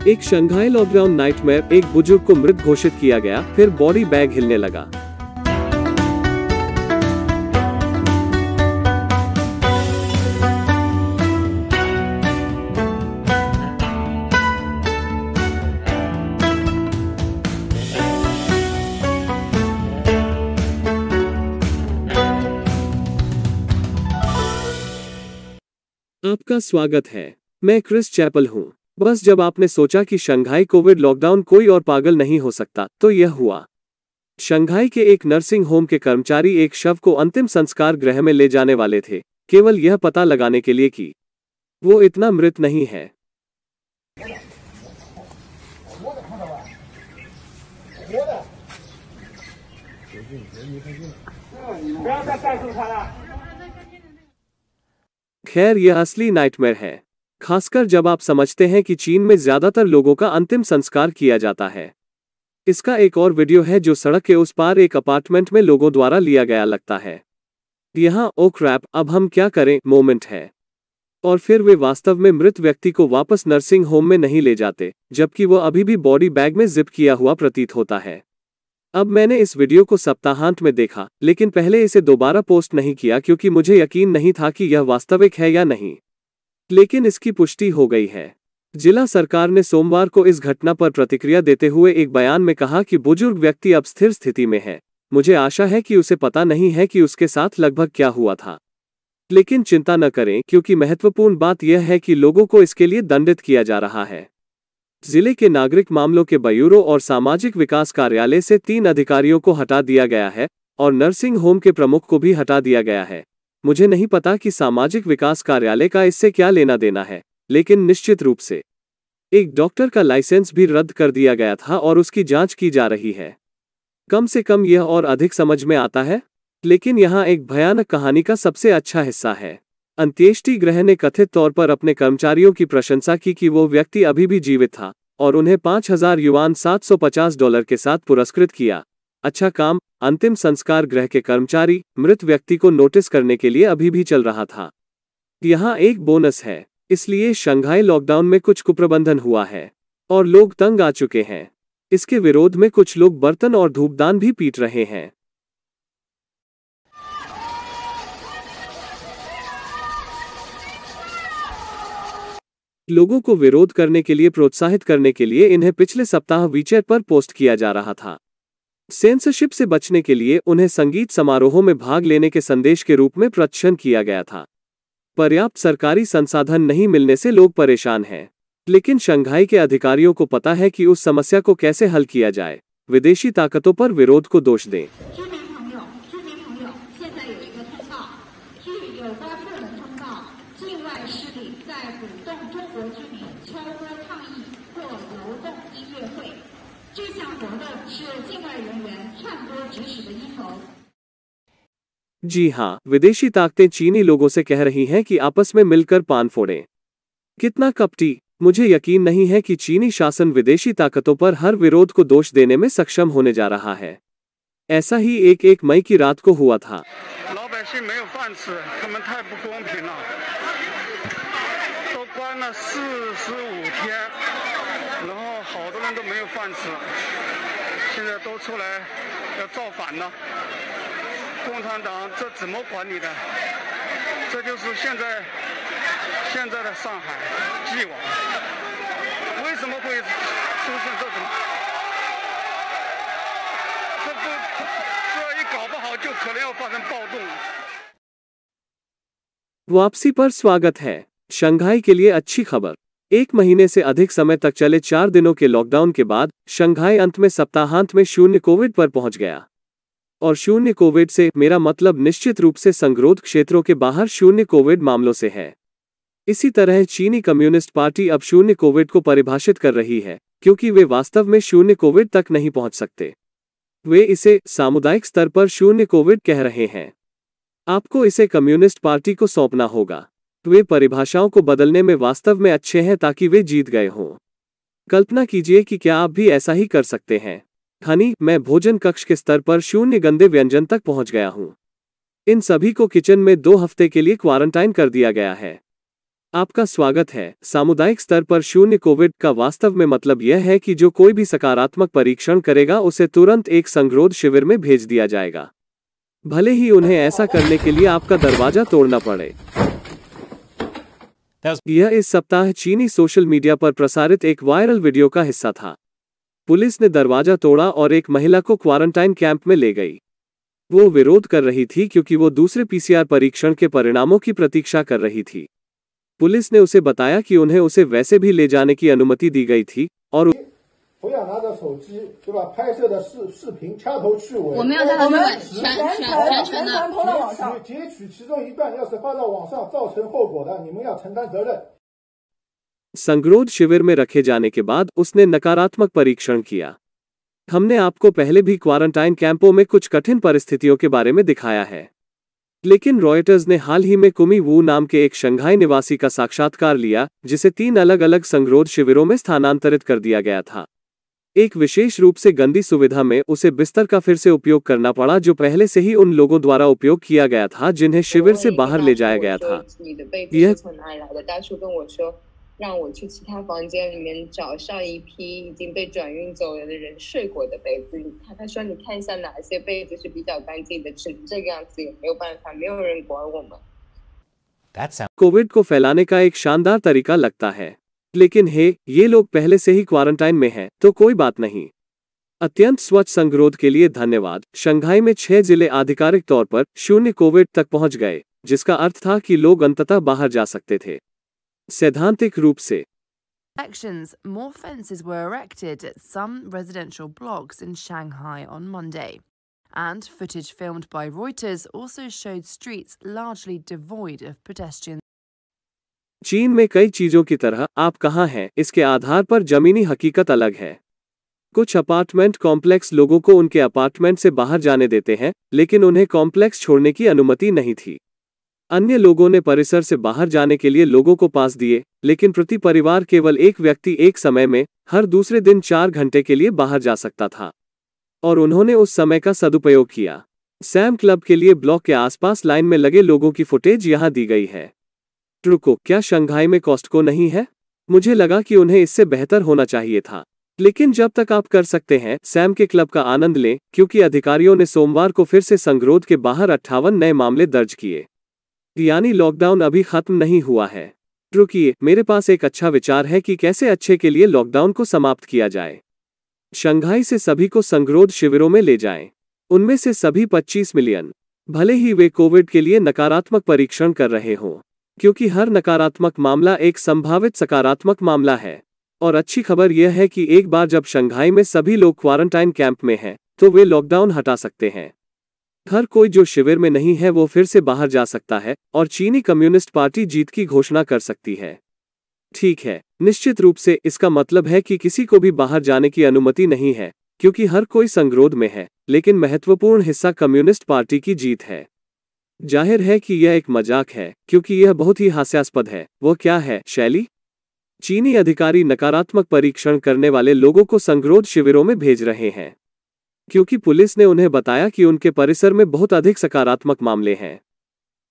एक Shanghai lockdown nightmare, एक बुजुर्ग को मृत घोषित किया गया, फिर बॉडी बैग हिलने लगा। आपका स्वागत है। मैं क्रिस चैपल हूँ। बस जब आपने सोचा कि शंघाई कोविड लॉकडाउन कोई और पागल नहीं हो सकता, तो यह हुआ। शंघाई के एक नर्सिंग होम के कर्मचारी एक शव को अंतिम संस्कार गृह में ले जाने वाले थे, केवल यह पता लगाने के लिए कि वो इतना मृत नहीं है। खैर, यह असली नाइटमेयर है, खासकर जब आप समझते हैं कि चीन में ज्यादातर लोगों का अंतिम संस्कार किया जाता है। इसका एक और वीडियो है जो सड़क के उस पार एक अपार्टमेंट में लोगों द्वारा लिया गया लगता है। यहाँ ओ क्रैप, अब हम क्या करें मोमेंट है। और फिर वे वास्तव में मृत व्यक्ति को वापस नर्सिंग होम में नहीं ले जाते, जबकि वो अभी भी बॉडी बैग में जिप किया हुआ प्रतीत होता है। अब मैंने इस वीडियो को सप्ताहांत में देखा, लेकिन पहले इसे दोबारा पोस्ट नहीं किया क्योंकि मुझे यकीन नहीं था कि यह वास्तविक है या नहीं। लेकिन इसकी पुष्टि हो गई है। जिला सरकार ने सोमवार को इस घटना पर प्रतिक्रिया देते हुए एक बयान में कहा कि बुजुर्ग व्यक्ति अब स्थिर स्थिति में है। मुझे आशा है कि उसे पता नहीं है कि उसके साथ लगभग क्या हुआ था। लेकिन चिंता न करें, क्योंकि महत्वपूर्ण बात यह है कि लोगों को इसके लिए दंडित किया जा रहा है। जिले के नागरिक मामलों के ब्यूरो और सामाजिक विकास कार्यालय से 3 अधिकारियों को हटा दिया गया है और नर्सिंग होम के प्रमुख को भी हटा दिया गया है। मुझे नहीं पता कि सामाजिक विकास कार्यालय का इससे क्या लेना देना है, लेकिन निश्चित रूप से एक डॉक्टर का लाइसेंस भी रद्द कर दिया गया था और उसकी जांच की जा रही है। कम से कम यह और अधिक समझ में आता है। लेकिन यहाँ एक भयानक कहानी का सबसे अच्छा हिस्सा है। अंत्येष्टि गृह ने कथित तौर पर अपने कर्मचारियों की प्रशंसा की कि वो व्यक्ति अभी भी जीवित था और उन्हें 5,000 युआन $750 के साथ पुरस्कृत किया। अच्छा काम। अंतिम संस्कार गृह के कर्मचारी मृत व्यक्ति को नोटिस करने के लिए अभी भी चल रहा था। यहाँ एक बोनस है। इसलिए शंघाई लॉकडाउन में कुछ कुप्रबंधन हुआ है और लोग तंग आ चुके हैं। इसके विरोध में कुछ लोग बर्तन और धूपदान भी पीट रहे हैं। लोगों को विरोध करने के लिए प्रोत्साहित करने के लिए इन्हें पिछले सप्ताह वीचेट पर पोस्ट किया जा रहा था। सेंसरशिप से बचने के लिए उन्हें संगीत समारोहों में भाग लेने के संदेश के रूप में प्रदर्शन किया गया था। पर्याप्त सरकारी संसाधन नहीं मिलने से लोग परेशान हैं। लेकिन शंघाई के अधिकारियों को पता है कि उस समस्या को कैसे हल किया जाए। विदेशी ताकतों पर विरोध को दोष दें। जी हाँ, विदेशी ताकतें चीनी लोगों से कह रही हैं कि आपस में मिलकर पान फोड़ें। कितना कपटी। मुझे यकीन नहीं है कि चीनी शासन विदेशी ताकतों पर हर विरोध को दोष देने में सक्षम होने जा रहा है। ऐसा ही 1 मई की रात को हुआ था। वापसी पर स्वागत है। शंघाई के लिए अच्छी खबर। 1 महीने से अधिक समय तक चले 4 दिनों के लॉकडाउन के बाद शंघाई अंत में सप्ताहांत में 0 कोविड पर पहुंच गया। और 0 कोविड से मेरा मतलब निश्चित रूप से संगरोध क्षेत्रों के बाहर 0 कोविड मामलों से है। इसी तरह चीनी कम्युनिस्ट पार्टी अब 0 कोविड को परिभाषित कर रही है, क्योंकि वे वास्तव में 0 कोविड तक नहीं पहुंच सकते। वे इसे सामुदायिक स्तर पर 0 कोविड कह रहे हैं। आपको इसे कम्युनिस्ट पार्टी को सौंपना होगा। वे परिभाषाओं को बदलने में वास्तव में अच्छे हैं ताकि वे जीत गए हों। कल्पना कीजिए कि क्या आप भी ऐसा ही कर सकते हैं। हनी, मैं भोजन कक्ष के स्तर पर 0 गंदे व्यंजन तक पहुंच गया हूं। इन सभी को किचन में 2 हफ्ते के लिए क्वारंटाइन कर दिया गया है। आपका स्वागत है। सामुदायिक स्तर पर शून्य कोविड का वास्तव में मतलब यह है कि जो कोई भी सकारात्मक परीक्षण करेगा उसे तुरंत एक संगरोध शिविर में भेज दिया जाएगा, भले ही उन्हें ऐसा करने के लिए आपका दरवाजा तोड़ना पड़े। यह इस सप्ताह चीनी सोशल मीडिया पर प्रसारित एक वायरल वीडियो का हिस्सा था। पुलिस ने दरवाजा तोड़ा और एक महिला को क्वारंटाइन कैंप में ले गई। वो विरोध कर रही थी क्योंकि वो दूसरे पीसीआर परीक्षण के परिणामों की प्रतीक्षा कर रही थी। पुलिस ने उसे बताया कि उन्हें उसे वैसे भी ले जाने की अनुमति दी गई थी और 不要拿着手机，对吧？拍摄的视频掐头去尾，我没有在他们全的拖到网上，截取其中一段，要是发到网上造成后果的，你们要承担责任。 संगरोध शिविर में रखे जाने के बाद उसने नकारात्मक परीक्षण किया। हमने आपको पहले भी क्वारंटाइन कैंपों में कुछ कठिन परिस्थितियों के बारे में दिखाया है, लेकिन रॉयटर्स ने हाल ही में कुमी वू नाम के एक शंघाई निवासी का साक्षात्कार लिया जिसे 3 अलग-अलग संगरोध शिविरों में स्थानांतरित कर दिया गया था। एक विशेष रूप से गंदी सुविधा में उसे बिस्तर का फिर से उपयोग करना पड़ा जो पहले से ही उन लोगों द्वारा उपयोग किया गया था जिन्हें शिविर से बाहर ले जाया गया था। यह 让我去其他房间里面找上一批已经被转运走了的人睡过的被子，他说你看一下哪些被子是比较干净的，只能这个样子也没有办法，没有人管我们。 कोविड को फैलाने का एक शानदार तरीका लगता है, लेकिन ये लोग पहले से ही क्वारंटाइन में हैं, तो कोई बात नहीं। अत्यंत स्वच्छ संगरोध के लिए धन्यवाद। शंघाई में 6 जिले आधिकारिक तौर पर शून्य कोविड तक पहुंच गए, जिसका अर्थ था कि लोग अंततः बाहर जा सकते थे। सैद्धांतिक रूप से Elections, more fences were erected at some residential blocks in Shanghai on Monday. And footage filmed by Reuters also showed streets largely devoid of pedestrians. चीन में कई चीजों की तरह आप कहां हैं इसके आधार पर जमीनी हकीकत अलग है। कुछ अपार्टमेंट कॉम्प्लेक्स लोगों को उनके अपार्टमेंट से बाहर जाने देते हैं, लेकिन उन्हें कॉम्प्लेक्स छोड़ने की अनुमति नहीं थी। अन्य लोगों ने परिसर से बाहर जाने के लिए लोगों को पास दिए, लेकिन प्रति परिवार केवल एक व्यक्ति एक समय में हर दूसरे दिन 4 घंटे के लिए बाहर जा सकता था, और उन्होंने उस समय का सदुपयोग किया। सैम क्लब के लिए ब्लॉक के आसपास लाइन में लगे लोगों की फुटेज यहां दी गई है। रुको, क्या शंघाई में कॉस्टको नहीं है? मुझे लगा कि उन्हें इससे बेहतर होना चाहिए था, लेकिन जब तक आप कर सकते हैं सैम के क्लब का आनंद लें, क्योंकि अधिकारियों ने सोमवार को फिर से संगरोध के बाहर 58 नए मामले दर्ज किए। यानी लॉकडाउन अभी खत्म नहीं हुआ है। रुकिए, मेरे पास एक अच्छा विचार है कि कैसे अच्छे के लिए लॉकडाउन को समाप्त किया जाए। शंघाई से सभी को संगरोध शिविरों में ले जाएं। उनमें से सभी 25 मिलियन, भले ही वे कोविड के लिए नकारात्मक परीक्षण कर रहे हों, क्योंकि हर नकारात्मक मामला एक संभावित सकारात्मक मामला है। और अच्छी खबर यह है कि एक बार जब शंघाई में सभी लोग क्वारंटाइन कैंप में हैं, तो वे लॉकडाउन हटा सकते हैं। हर कोई जो शिविर में नहीं है वो फिर से बाहर जा सकता है और चीनी कम्युनिस्ट पार्टी जीत की घोषणा कर सकती है। ठीक है, निश्चित रूप से इसका मतलब है कि किसी को भी बाहर जाने की अनुमति नहीं है, क्योंकि हर कोई संगरोध में है, लेकिन महत्वपूर्ण हिस्सा कम्युनिस्ट पार्टी की जीत है। जाहिर है कि यह एक मजाक है, क्योंकि यह बहुत ही हास्यास्पद है। वो क्या है, शैली? चीनी अधिकारी नकारात्मक परीक्षण करने वाले लोगों को संगरोध शिविरों में भेज रहे हैं, क्योंकि पुलिस ने उन्हें बताया कि उनके परिसर में बहुत अधिक सकारात्मक मामले हैं।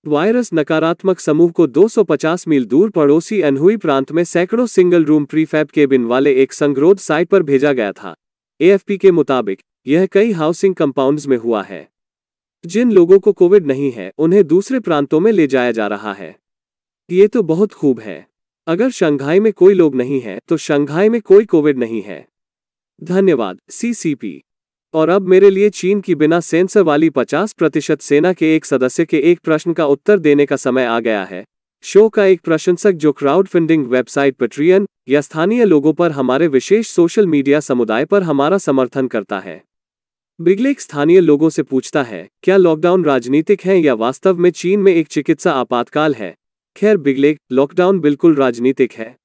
वायरस नकारात्मक समूह को 250 मील दूर पड़ोसी अनहुई प्रांत में सैकड़ों सिंगल रूम प्रीफैब केबिन वाले एक संगरोध साइट पर भेजा गया था। एएफपी के मुताबिक यह कई हाउसिंग कंपाउंड्स में हुआ है। जिन लोगों को कोविड नहीं है उन्हें दूसरे प्रांतों में ले जाया जा रहा है। ये तो बहुत खूब है। अगर शंघाई में कोई लोग नहीं है तो शंघाई में कोई कोविड नहीं है। धन्यवाद, सीसीपी। और अब मेरे लिए चीन की बिना सेंसर वाली 50% सेना के एक सदस्य के एक प्रश्न का उत्तर देने का समय आ गया है। शो का एक प्रशंसक जो क्राउड फंडिंग वेबसाइट पेट्रियन या स्थानीय लोगों पर हमारे विशेष सोशल मीडिया समुदाय पर हमारा समर्थन करता है। बिगलेक स्थानीय लोगों से पूछता है, क्या लॉकडाउन राजनीतिक है या वास्तव में चीन में एक चिकित्सा आपातकाल है? खैर बिगलेक, लॉकडाउन बिल्कुल राजनीतिक है।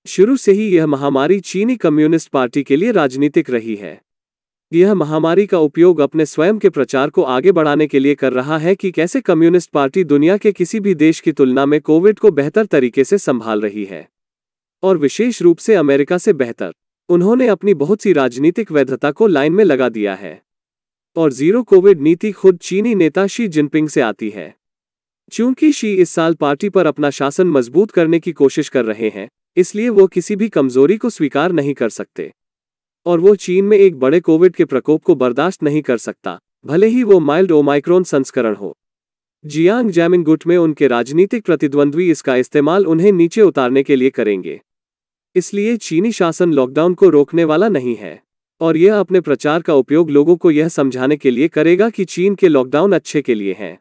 शुरू से ही यह महामारी चीनी कम्युनिस्ट पार्टी के लिए राजनीतिक रही है। यह महामारी का उपयोग अपने स्वयं के प्रचार को आगे बढ़ाने के लिए कर रहा है कि कैसे कम्युनिस्ट पार्टी दुनिया के किसी भी देश की तुलना में कोविड को बेहतर तरीके से संभाल रही है, और विशेष रूप से अमेरिका से बेहतर। उन्होंने अपनी बहुत सी राजनीतिक वैधता को लाइन में लगा दिया है, और जीरो कोविड नीति खुद चीनी नेता शी जिनपिंग से आती है। चूंकि शी इस साल पार्टी पर अपना शासन मजबूत करने की कोशिश कर रहे हैं, इसलिए वो किसी भी कमजोरी को स्वीकार नहीं कर सकते। और वो चीन में एक बड़े कोविड के प्रकोप को बर्दाश्त नहीं कर सकता, भले ही वो माइल्ड ओमाइक्रोन संस्करण हो। जियांग जैमिंगुट में उनके राजनीतिक प्रतिद्वंद्वी इसका इस्तेमाल उन्हें नीचे उतारने के लिए करेंगे। इसलिए चीनी शासन लॉकडाउन को रोकने वाला नहीं है, और यह अपने प्रचार का उपयोग लोगों को यह समझाने के लिए करेगा कि चीन के लॉकडाउन अच्छे के लिए हैं।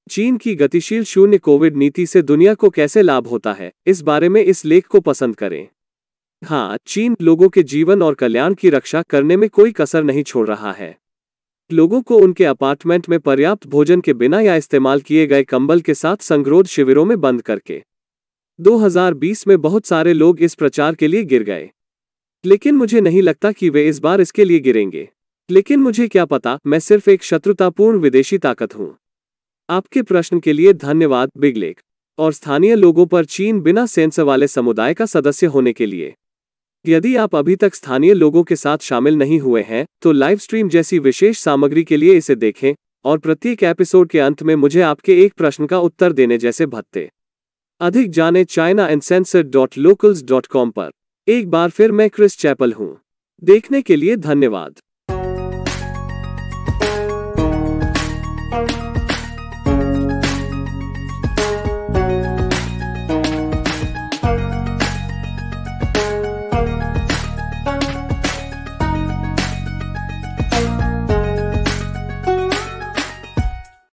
चीन की गतिशील शून्य कोविड नीति से दुनिया को कैसे लाभ होता है, इस बारे में इस लेख को पसंद करें। हाँ, चीन लोगों के जीवन और कल्याण की रक्षा करने में कोई कसर नहीं छोड़ रहा है। लोगों को उनके अपार्टमेंट में पर्याप्त भोजन के बिना या इस्तेमाल किए गए कंबल के साथ संगरोध शिविरों में बंद करके 2020 में बहुत सारे लोग इस प्रचार के लिए गिर गए, लेकिन मुझे नहीं लगता कि वे इस बार इसके लिए गिरेंगे। लेकिन मुझे क्या पता, मैं सिर्फ एक शत्रुतापूर्ण विदेशी ताकत हूं। आपके प्रश्न के लिए धन्यवाद बिग लेक। और स्थानीय लोगों पर चीन बिना सेंसर वाले समुदाय का सदस्य होने के लिए। यदि आप अभी तक स्थानीय लोगों के साथ शामिल नहीं हुए हैं, तो लाइव स्ट्रीम जैसी विशेष सामग्री के लिए इसे देखें, और प्रत्येक एपिसोड के अंत में मुझे आपके एक प्रश्न का उत्तर देने जैसे भत्ते। अधिक जाने chinauncensored.locals.com पर। एक बार फिर मैं क्रिस चैपल हूं। देखने के लिए धन्यवाद।